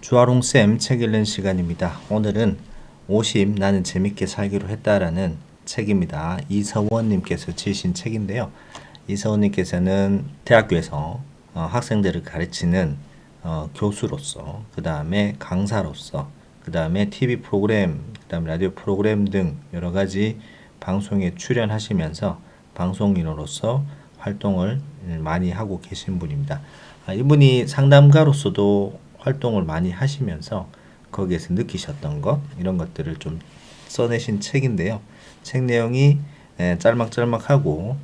주아롱쌤 책 읽는 시간입니다. 오늘은 50 나는 재밌게 살기로 했다라는 책입니다. 이서원님께서 지으신 책인데요. 이서원님께서는 대학교에서 학생들을 가르치는 교수로서, 그 다음에 강사로서, 그 다음에 TV 프로그램, 그 다음에 라디오 프로그램 등 여러 가지 방송에 출연하시면서 방송인으로서 활동을 많이 하고 계신 분입니다. 이분이 상담가로서도 활동을 많이 하시면서 거기에서 느끼셨던 것, 이런 것들을 좀 써내신 책인데요. 책 내용이 짤막짤막하고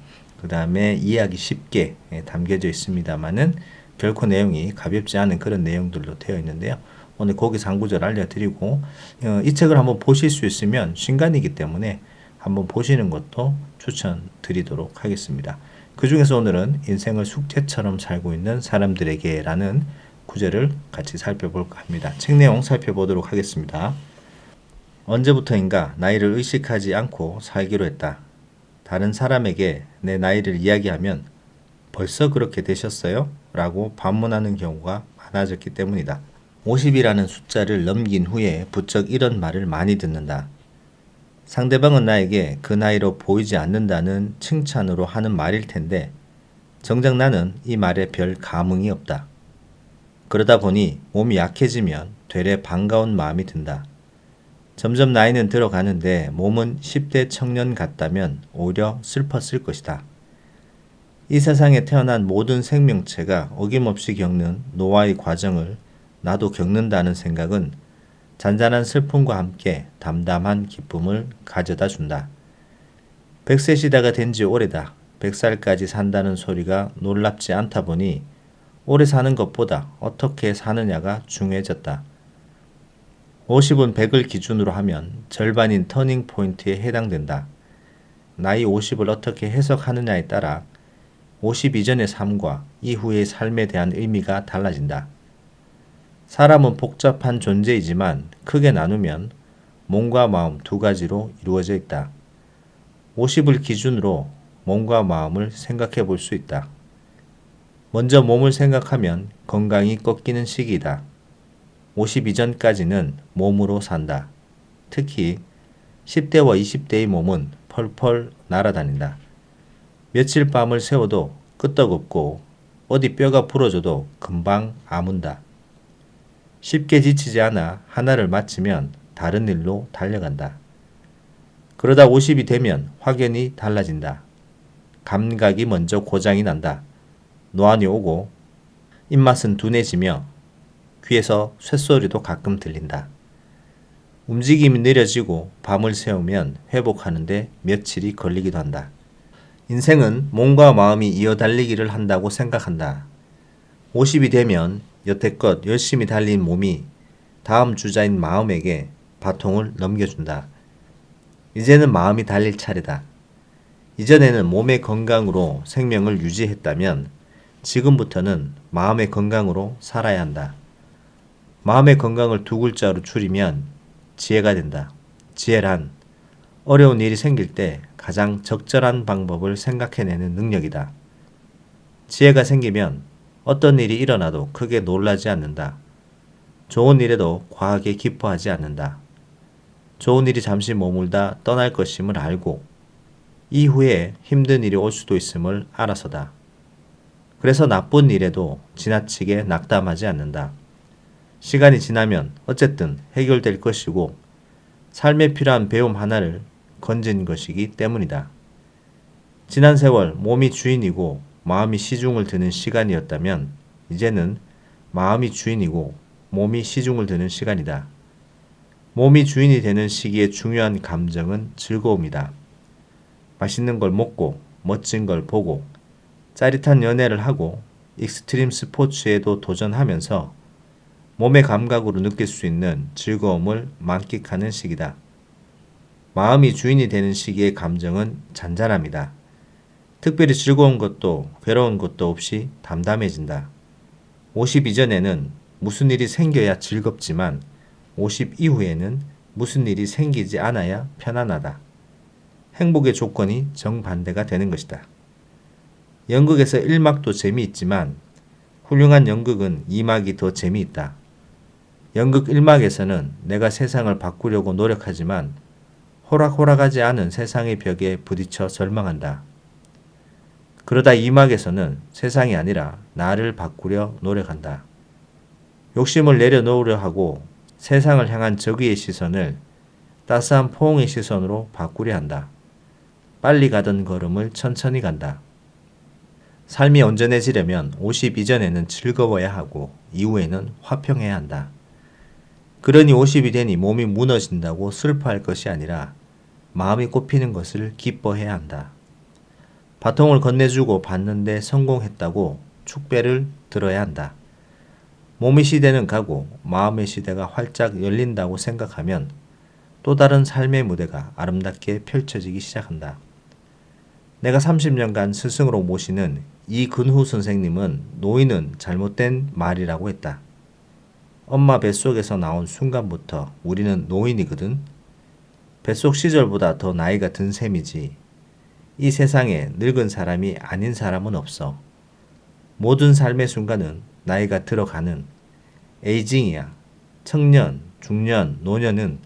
그 다음에 이해하기 쉽게 담겨져 있습니다만은 결코 내용이 가볍지 않은 그런 내용들로 되어 있는데요. 오늘 거기서 한 구절 알려드리고 이 책을 한번 보실 수 있으면 신간이기 때문에 한번 보시는 것도 추천드리도록 하겠습니다. 그 중에서 오늘은 인생을 숙제처럼 살고 있는 사람들에게 라는 구절을 같이 살펴볼까 합니다. 책 내용 살펴보도록 하겠습니다. 언제부터인가 나이를 의식하지 않고 살기로 했다. 다른 사람에게 내 나이를 이야기하면 벌써 그렇게 되셨어요? 라고 반문하는 경우가 많아졌기 때문이다. 50이라는 숫자를 넘긴 후에 부쩍 이런 말을 많이 듣는다. 상대방은 나에게 그 나이로 보이지 않는다는 칭찬으로 하는 말일 텐데 정작 나는 이 말에 별 감흥이 없다. 그러다 보니 몸이 약해지면 되레 반가운 마음이 든다. 점점 나이는 들어가는데 몸은 10대 청년 같다면 오히려 슬펐을 것이다. 이 세상에 태어난 모든 생명체가 어김없이 겪는 노화의 과정을 나도 겪는다는 생각은 잔잔한 슬픔과 함께 담담한 기쁨을 가져다 준다. 100세 시대가 된 지 오래다. 100살까지 산다는 소리가 놀랍지 않다 보니 오래 사는 것보다 어떻게 사느냐가 중요해졌다. 50은 100을 기준으로 하면 절반인 터닝 포인트에 해당된다. 나이 50을 어떻게 해석하느냐에 따라 50 이전의 삶과 이후의 삶에 대한 의미가 달라진다. 사람은 복잡한 존재이지만 크게 나누면 몸과 마음 두 가지로 이루어져 있다. 50을 기준으로 몸과 마음을 생각해 볼 수 있다. 먼저 몸을 생각하면 건강이 꺾이는 시기이다. 50 이전까지는 몸으로 산다. 특히 10대와 20대의 몸은 펄펄 날아다닌다. 며칠 밤을 새워도 끄떡없고 어디 뼈가 부러져도 금방 아문다. 쉽게 지치지 않아 하나를 마치면 다른 일로 달려간다. 그러다 50이 되면 확연히 달라진다. 감각이 먼저 고장이 난다. 노안이 오고 입맛은 둔해지며 귀에서 쇳소리도 가끔 들린다. 움직임이 느려지고 밤을 새우면 회복하는데 며칠이 걸리기도 한다. 인생은 몸과 마음이 이어달리기를 한다고 생각한다. 50이 되면 여태껏 열심히 달린 몸이 다음 주자인 마음에게 바통을 넘겨준다. 이제는 마음이 달릴 차례다. 이전에는 몸의 건강으로 생명을 유지했다면 지금부터는 마음의 건강으로 살아야 한다. 마음의 건강을 두 글자로 줄이면 지혜가 된다. 지혜란 어려운 일이 생길 때 가장 적절한 방법을 생각해내는 능력이다. 지혜가 생기면 어떤 일이 일어나도 크게 놀라지 않는다. 좋은 일에도 과하게 기뻐하지 않는다. 좋은 일이 잠시 머물다 떠날 것임을 알고 이후에 힘든 일이 올 수도 있음을 알아서다. 그래서 나쁜 일에도 지나치게 낙담하지 않는다. 시간이 지나면 어쨌든 해결될 것이고 삶에 필요한 배움 하나를 건진 것이기 때문이다. 지난 세월 몸이 주인이고 마음이 시중을 드는 시간이었다면 이제는 마음이 주인이고 몸이 시중을 드는 시간이다. 몸이 주인이 되는 시기의 중요한 감정은 즐거움이다. 맛있는 걸 먹고 멋진 걸 보고 짜릿한 연애를 하고 익스트림 스포츠에도 도전하면서 몸의 감각으로 느낄 수 있는 즐거움을 만끽하는 시기다. 마음이 주인이 되는 시기의 감정은 잔잔함이다. 특별히 즐거운 것도 괴로운 것도 없이 담담해진다. 50 이전에는 무슨 일이 생겨야 즐겁지만 50 이후에는 무슨 일이 생기지 않아야 편안하다. 행복의 조건이 정반대가 되는 것이다. 연극에서 1막도 재미있지만 훌륭한 연극은 2막이 더 재미있다. 연극 1막에서는 내가 세상을 바꾸려고 노력하지만 호락호락하지 않은 세상의 벽에 부딪혀 절망한다. 그러다 2막에서는 세상이 아니라 나를 바꾸려 노력한다. 욕심을 내려놓으려 하고 세상을 향한 적의의 시선을 따스한 포옹의 시선으로 바꾸려 한다. 빨리 가던 걸음을 천천히 간다. 삶이 온전해지려면 50 이전에는 즐거워야 하고 이후에는 화평해야 한다. 그러니 50이 되니 몸이 무너진다고 슬퍼할 것이 아니라 마음이 꼽히는 것을 기뻐해야 한다. 바통을 건네주고 받는데 성공했다고 축배를 들어야 한다. 몸의 시대는 가고 마음의 시대가 활짝 열린다고 생각하면 또 다른 삶의 무대가 아름답게 펼쳐지기 시작한다. 내가 30년간 스승으로 모시는 이근후 선생님은 노인은 잘못된 말이라고 했다. 엄마 뱃속에서 나온 순간부터 우리는 노인이거든. 뱃속 시절보다 더 나이가 든 셈이지. 이 세상에 늙은 사람이 아닌 사람은 없어. 모든 삶의 순간은 나이가 들어가는 에이징이야. 청년, 중년, 노년은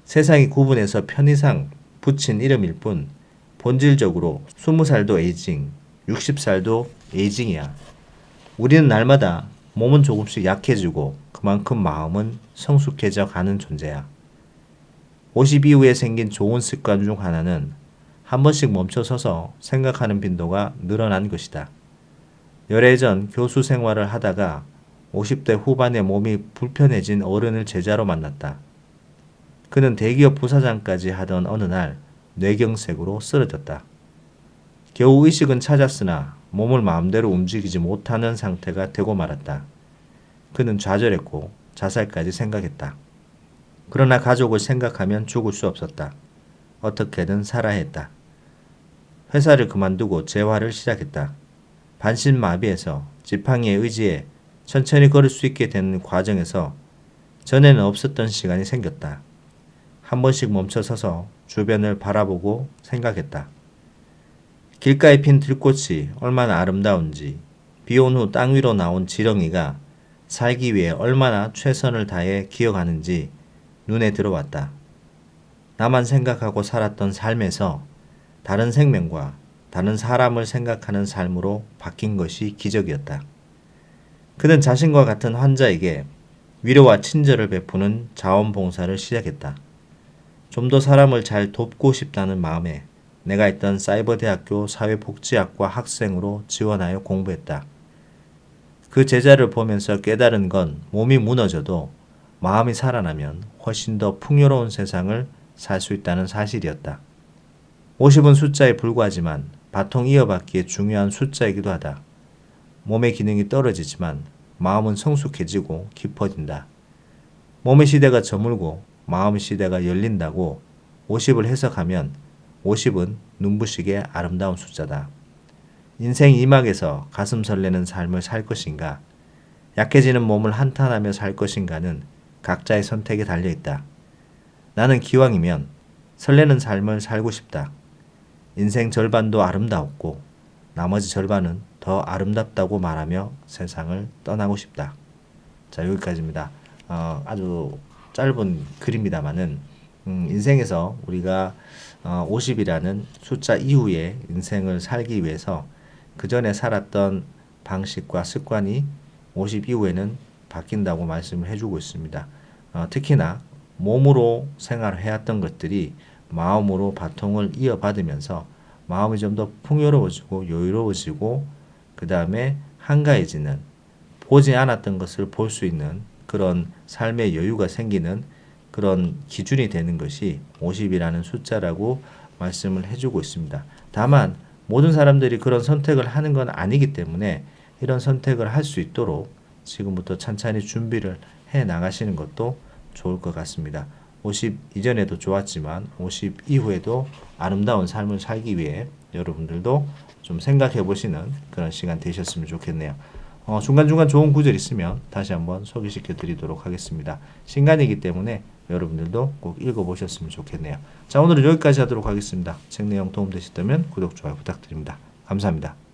세상이 구분해서 편의상 붙인 이름일 뿐 본질적으로 20살도 에이징, 60살도 에이징이야. 우리는 날마다 몸은 조금씩 약해지고 그만큼 마음은 성숙해져 가는 존재야. 50 이후에 생긴 좋은 습관 중 하나는 한 번씩 멈춰서서 생각하는 빈도가 늘어난 것이다. 열애전 교수 생활을 하다가 50대 후반에 몸이 불편해진 어른을 제자로 만났다. 그는 대기업 부사장까지 하던 어느 날 뇌경색으로 쓰러졌다. 겨우 의식은 찾았으나 몸을 마음대로 움직이지 못하는 상태가 되고 말았다. 그는 좌절했고 자살까지 생각했다. 그러나 가족을 생각하면 죽을 수 없었다. 어떻게든 살아야 했다. 회사를 그만두고 재활을 시작했다. 반신마비에서 지팡이에 의지해 천천히 걸을 수 있게 되는 과정에서 전에는 없었던 시간이 생겼다. 한 번씩 멈춰서서 주변을 바라보고 생각했다. 길가에 핀 들꽃이 얼마나 아름다운지, 비온 후 땅 위로 나온 지렁이가 살기 위해 얼마나 최선을 다해 기어가는지 눈에 들어왔다. 나만 생각하고 살았던 삶에서 다른 생명과 다른 사람을 생각하는 삶으로 바뀐 것이 기적이었다. 그는 자신과 같은 환자에게 위로와 친절을 베푸는 자원봉사를 시작했다. 좀 더 사람을 잘 돕고 싶다는 마음에 내가 있던 사이버대학교 사회복지학과 학생으로 지원하여 공부했다. 그 제자를 보면서 깨달은 건 몸이 무너져도 마음이 살아나면 훨씬 더 풍요로운 세상을 살 수 있다는 사실이었다. 50은 숫자에 불과하지만 바통 이어받기에 중요한 숫자이기도 하다. 몸의 기능이 떨어지지만 마음은 성숙해지고 깊어진다. 몸의 시대가 저물고 마음의 시대가 열린다고 50을 해석하면 50은 눈부시게 아름다운 숫자다. 인생 2막에서 가슴 설레는 삶을 살 것인가, 약해지는 몸을 한탄하며 살 것인가는 각자의 선택에 달려있다. 나는 기왕이면 설레는 삶을 살고 싶다. 인생 절반도 아름다웠고 나머지 절반은 더 아름답다고 말하며 세상을 떠나고 싶다. 자, 여기까지입니다. 아주 짧은 글입니다만은 인생에서 우리가 50이라는 숫자 이후에 인생을 살기 위해서 그 전에 살았던 방식과 습관이 50 이후에는 바뀐다고 말씀을 해주고 있습니다. 특히나 몸으로 생활을 해왔던 것들이 마음으로 바통을 이어받으면서 마음이 좀 더 풍요로워지고 여유로워지고 그 다음에 한가해지는, 보지 않았던 것을 볼 수 있는 그런 삶의 여유가 생기는 그런 기준이 되는 것이 50이라는 숫자라고 말씀을 해주고 있습니다. 다만 모든 사람들이 그런 선택을 하는 건 아니기 때문에 이런 선택을 할 수 있도록 지금부터 찬찬히 준비를 해 나가시는 것도 좋을 것 같습니다. 50 이전에도 좋았지만 50 이후에도 아름다운 삶을 살기 위해 여러분들도 좀 생각해 보시는 그런 시간 되셨으면 좋겠네요. 중간중간 좋은 구절 있으면 다시 한번 소개시켜 드리도록 하겠습니다. 신간이기 때문에 여러분들도 꼭 읽어보셨으면 좋겠네요. 자, 오늘은 여기까지 하도록 하겠습니다. 책 내용 도움되셨다면 구독, 좋아요 부탁드립니다. 감사합니다.